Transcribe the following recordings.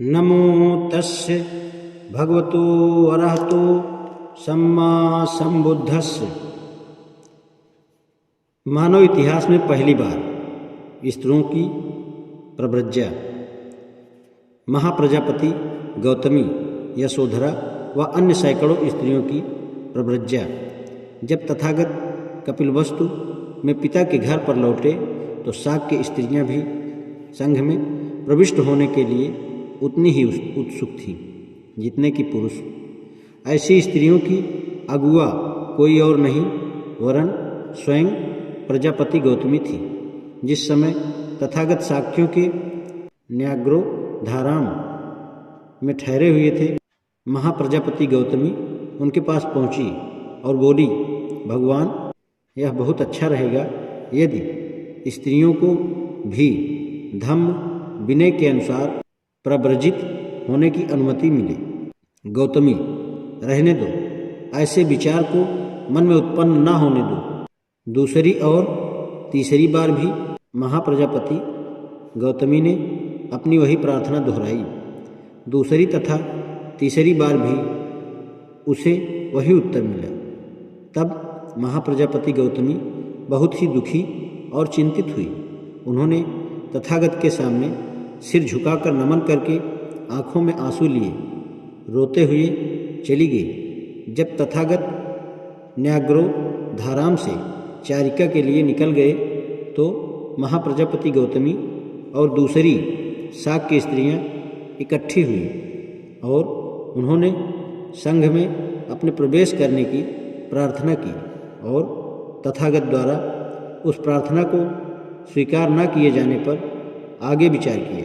नमो तस्य भगवतो अरहतो सम्मा संबुद्धस्य। मानव इतिहास में पहली बार स्त्रियों की प्रव्रज्या महाप्रजापति गौतमी, यशोधरा व अन्य सैकड़ों स्त्रियों की प्रव्रज्या जब तथागत कपिलवस्तु में पिता के घर पर लौटे तो शाक्य स्त्रियां भी संघ में प्रविष्ट होने के लिए उतनी ही उत्सुक थीं जितने कि पुरुष। ऐसी स्त्रियों की अगुआ कोई और नहीं वरन स्वयं प्रजापति गौतमी थी। जिस समय तथागत शाक्यों के न्याग्रोधाराम में ठहरे हुए थे, महाप्रजापति गौतमी उनके पास पहुंची और बोली, भगवान, यह बहुत अच्छा रहेगा यदि स्त्रियों को भी धम्म विनय के अनुसार प्रव्रजित होने की अनुमति मिले। गौतमी, रहने दो, ऐसे विचार को मन में उत्पन्न न होने दो। दूसरी और तीसरी बार भी महाप्रजापति गौतमी ने अपनी वही प्रार्थना दोहराई। दूसरी तथा तीसरी बार भी उसे वही उत्तर मिला। तब महाप्रजापति गौतमी बहुत ही दुखी और चिंतित हुई। उन्होंने तथागत के सामने सिर झुकाकर नमन करके आंखों में आंसू लिए रोते हुए चली गई। जब तथागत न्याग्रोधाराम से चारिका के लिए निकल गए तो महाप्रजापति गौतमी और दूसरी शाक्य स्त्रियां इकट्ठी हुई और उन्होंने संघ में अपने प्रवेश करने की प्रार्थना की और तथागत द्वारा उस प्रार्थना को स्वीकार न किए जाने पर आगे विचार किया।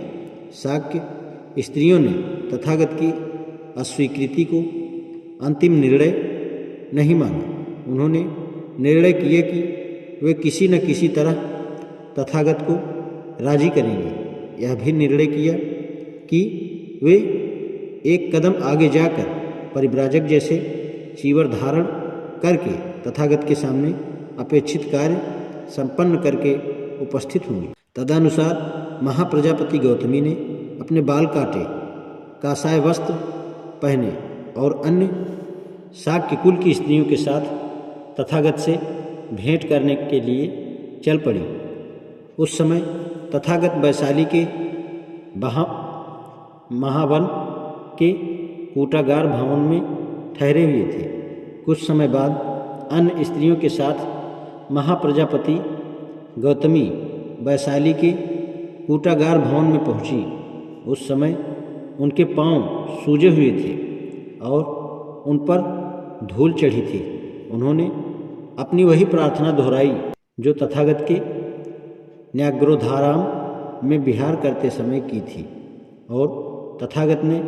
शाक्य स्त्रियों ने तथागत की अस्वीकृति को अंतिम निर्णय नहीं माना। उन्होंने निर्णय किया कि वे किसी न किसी तरह तथागत को राजी करेंगे। यह भी निर्णय किया कि वे एक कदम आगे जाकर परिव्राजक जैसे चीवर धारण करके तथागत के सामने अपेक्षित कार्य संपन्न करके उपस्थित होंगे। तदनुसार महाप्रजापति गौतमी ने अपने बाल काटे, कासाय वस्त्र पहने और अन्य शाक्य कुल की स्त्रियों के साथ तथागत से भेंट करने के लिए चल पड़ी। उस समय तथागत वैशाली के महावन के कूटागार भवन में ठहरे हुए थे। कुछ समय बाद अन्य स्त्रियों के साथ महाप्रजापति गौतमी वैशाली के कूटागार भवन में पहुंची। उस समय उनके पांव सूजे हुए थे और उन पर धूल चढ़ी थी। उन्होंने अपनी वही प्रार्थना दोहराई जो तथागत के न्याग्रोधाराम में विहार करते समय की थी और तथागत ने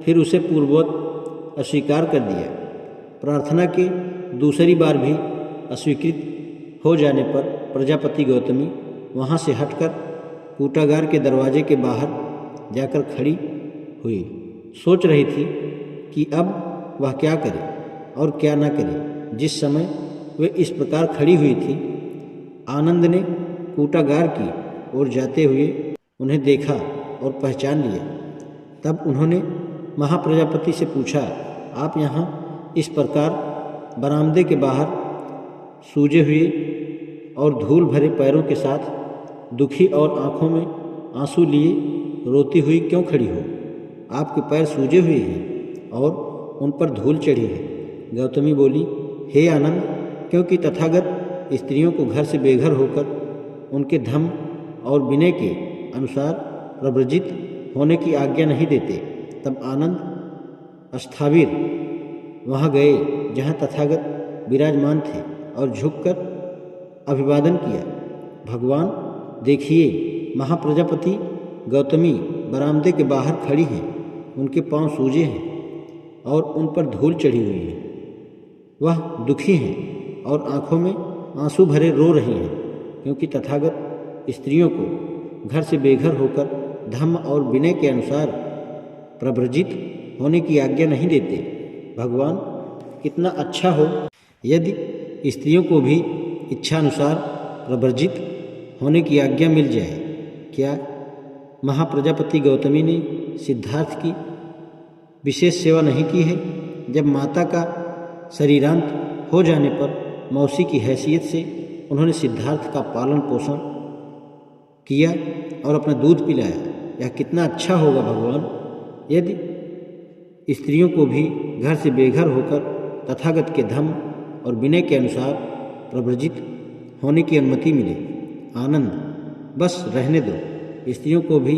फिर उसे पूर्ववत अस्वीकार कर दिया। प्रार्थना के दूसरी बार भी अस्वीकृत हो जाने पर प्रजापति गौतमी वहाँ से हटकर कूटागार के दरवाजे के बाहर जाकर खड़ी हुई। सोच रही थी कि अब वह क्या करे और क्या न करे। जिस समय वे इस प्रकार खड़ी हुई थी, आनंद ने कूटागार की ओर जाते हुए उन्हें देखा और पहचान लिया। तब उन्होंने महाप्रजापति से पूछा, आप यहाँ इस प्रकार बरामदे के बाहर सूजे हुए और धूल भरे पैरों के साथ दुखी और आंखों में आंसू लिए रोती हुई क्यों खड़ी हो? आपके पैर सूजे हुए हैं और उन पर धूल चढ़ी है। गौतमी बोली, हे आनंद, क्योंकि तथागत स्त्रियों को घर से बेघर होकर उनके धम्म और विनय के अनुसार प्रव्रजित होने की आज्ञा नहीं देते। तब आनंद अस्थावीर वहाँ गए जहाँ तथागत विराजमान थे और झुककर अभिवादन किया। भगवान, देखिए, महाप्रजापति गौतमी बरामदे के बाहर खड़ी हैं। उनके पांव सूजे हैं और उन पर धूल चढ़ी हुई है। वह दुखी हैं और आंखों में आंसू भरे रो रही हैं क्योंकि तथागत स्त्रियों को घर से बेघर होकर धम्म और विनय के अनुसार प्रव्रजित होने की आज्ञा नहीं देते। भगवान, कितना अच्छा हो यदि स्त्रियों को भी इच्छानुसार प्रव्रजित होने की आज्ञा मिल जाए। क्या महाप्रजापति गौतमी ने सिद्धार्थ की विशेष सेवा नहीं की है। जब माता का शरीरांत हो जाने पर मौसी की हैसियत से उन्होंने सिद्धार्थ का पालन पोषण किया और अपना दूध पिलाया। यह कितना अच्छा होगा भगवान, यदि स्त्रियों को भी घर से बेघर होकर तथागत के धर्म और विनय के अनुसार प्रव्रजित होने की अनुमति मिले। आनंद, बस रहने दो, स्त्रियों को भी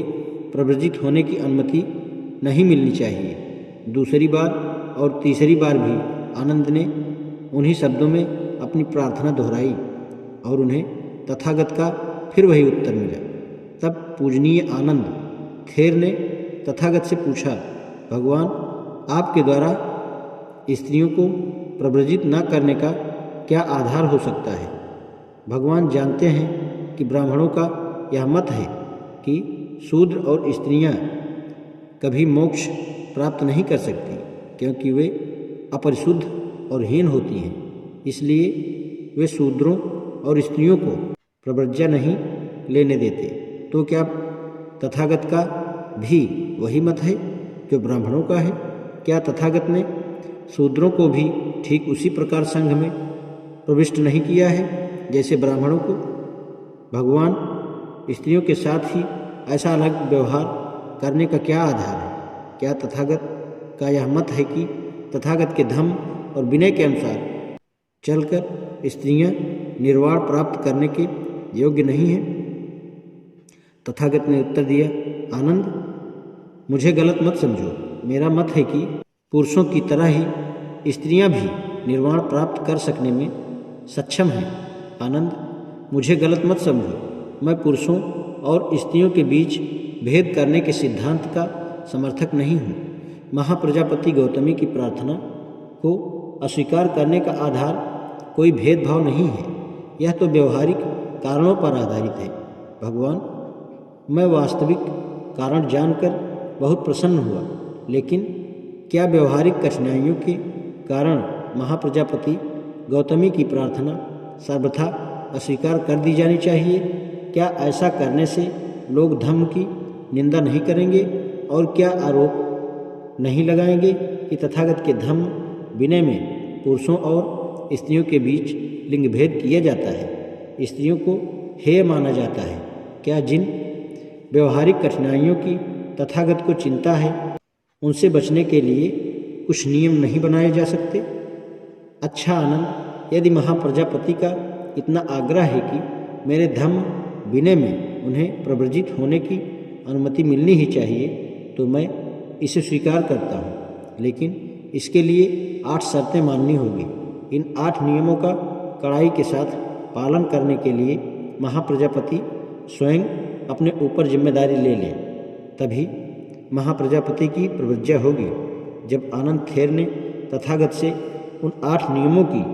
प्रव्रजित होने की अनुमति नहीं मिलनी चाहिए। दूसरी बार और तीसरी बार भी आनंद ने उन्हीं शब्दों में अपनी प्रार्थना दोहराई और उन्हें तथागत का फिर वही उत्तर मिला। तब पूजनीय आनंद थेर ने तथागत से पूछा, भगवान, आपके द्वारा स्त्रियों को प्रव्रजित न करने का क्या आधार हो सकता है? भगवान जानते हैं कि ब्राह्मणों का यह मत है कि शूद्र और स्त्रियां कभी मोक्ष प्राप्त नहीं कर सकती, क्योंकि वे अपरिशुद्ध और हीन होती हैं। इसलिए वे शूद्रों और स्त्रियों को प्रव्रज्या नहीं लेने देते। तो क्या तथागत का भी वही मत है जो ब्राह्मणों का है? क्या तथागत ने शूद्रों को भी ठीक उसी प्रकार संघ में प्रविष्ट नहीं किया है जैसे ब्राह्मणों को? भगवान, स्त्रियों के साथ ही ऐसा अलग व्यवहार करने का क्या आधार है? क्या तथागत का यह मत है कि तथागत के धम्म और विनय के अनुसार चलकर स्त्रियां निर्वाण प्राप्त करने के योग्य नहीं हैं? तथागत ने उत्तर दिया, आनंद, मुझे गलत मत समझो। मेरा मत है कि पुरुषों की तरह ही स्त्रियां भी निर्वाण प्राप्त कर सकने में सक्षम हैं। आनंद, मुझे गलत मत समझो। मैं पुरुषों और स्त्रियों के बीच भेद करने के सिद्धांत का समर्थक नहीं हूँ। महाप्रजापति गौतमी की प्रार्थना को अस्वीकार करने का आधार कोई भेदभाव नहीं है। यह तो व्यवहारिक कारणों पर आधारित है। भगवान, मैं वास्तविक कारण जानकर बहुत प्रसन्न हुआ, लेकिन क्या व्यवहारिक कठिनाइयों के कारण महाप्रजापति गौतमी की प्रार्थना सर्वथा अस्वीकार कर दी जानी चाहिए? क्या ऐसा करने से लोग धम्म की निंदा नहीं करेंगे और क्या आरोप नहीं लगाएंगे कि तथागत के धम्म विनय में पुरुषों और स्त्रियों के बीच लिंग भेद किया जाता है, स्त्रियों को हेय माना जाता है? क्या जिन व्यवहारिक कठिनाइयों की तथागत को चिंता है, उनसे बचने के लिए कुछ नियम नहीं बनाए जा सकते? अच्छा आनंद, यदि महाप्रजापति का इतना आग्रह है कि मेरे धम्म विनय में उन्हें प्रव्रजित होने की अनुमति मिलनी ही चाहिए, तो मैं इसे स्वीकार करता हूँ, लेकिन इसके लिए 8 शर्तें माननी होगी। इन 8 नियमों का कड़ाई के साथ पालन करने के लिए महाप्रजापति स्वयं अपने ऊपर जिम्मेदारी ले लें, तभी महाप्रजापति की प्रव्रज्या होगी। जब आनंद थेर ने तथागत से उन 8 नियमों की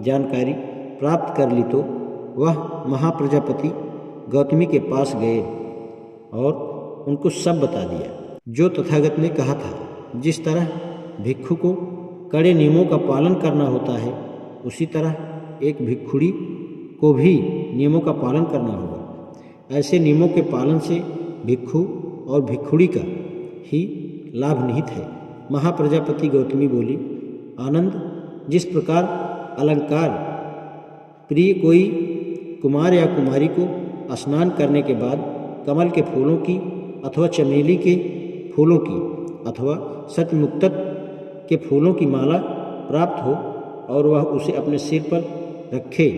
जानकारी प्राप्त कर ली तो वह महाप्रजापति गौतमी के पास गए और उनको सब बता दिया जो तथागत ने कहा था। जिस तरह भिक्षु को कड़े नियमों का पालन करना होता है, उसी तरह एक भिक्षुड़ी को भी नियमों का पालन करना होगा। ऐसे नियमों के पालन से भिक्षु और भिक्षुड़ी का ही लाभ निहित है। महाप्रजापति गौतमी बोली, आनंद, जिस प्रकार अलंकार प्रिय कोई कुमार या कुमारी को स्नान करने के बाद कमल के फूलों की अथवा चमेली के फूलों की अथवा सत्यमुक्तक के फूलों की माला प्राप्त हो और वह उसे अपने सिर पर रखे,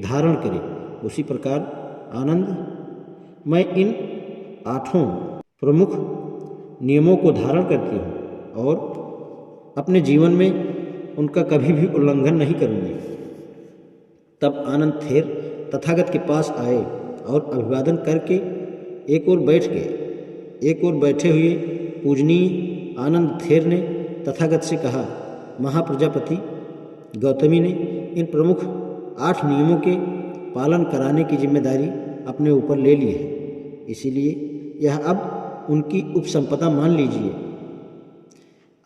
धारण करे, उसी प्रकार आनंद, मैं इन 8 प्रमुख नियमों को धारण करती हूँ और अपने जीवन में उनका कभी भी उल्लंघन नहीं करूँगी। तब आनंद थेर तथागत के पास आए और अभिवादन करके एक ओर बैठ गए। एक ओर बैठे हुए पूजनीय आनंद थेर ने तथागत से कहा, महाप्रजापति गौतमी ने इन प्रमुख 8 नियमों के पालन कराने की जिम्मेदारी अपने ऊपर ले ली है, इसीलिए यह अब उनकी उपसंपदा मान लीजिए।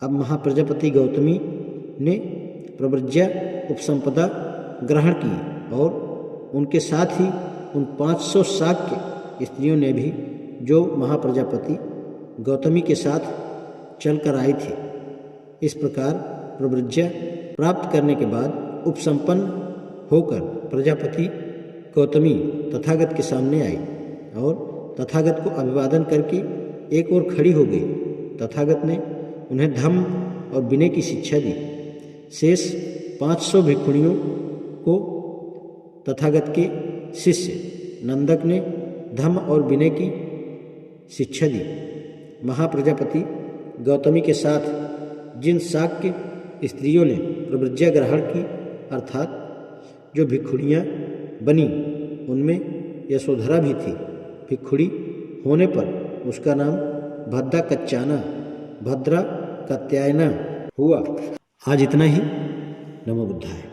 अब महाप्रजापति गौतमी ने प्रव्रज्या उपसंपदा ग्रहण की और उनके साथ ही उन 500 शाक्य स्त्रियों ने भी, जो महाप्रजापति गौतमी के साथ चलकर आई थी। इस प्रकार प्रव्रज्या प्राप्त करने के बाद उपसंपन्न होकर प्रजापति गौतमी तथागत के सामने आई और तथागत को अभिवादन करके एक ओर खड़ी हो गई। तथागत ने उन्हें धम्म और विनय की शिक्षा दी। शेष 500 भिक्षुणियों को तथागत के शिष्य नंदक ने धम्म और विनय की शिक्षा दी। महाप्रजापति गौतमी के साथ जिन शाक्य स्त्रियों ने प्रव्रज्या ग्रहण की अर्थात जो भिक्षुणियाँ बनी उनमें यशोधरा भी थी। भिक्षुणी होने पर उसका नाम भद्रा कच्चाना भद्रा कात्यायना हुआ। आज इतना ही। नमो बुद्धाय।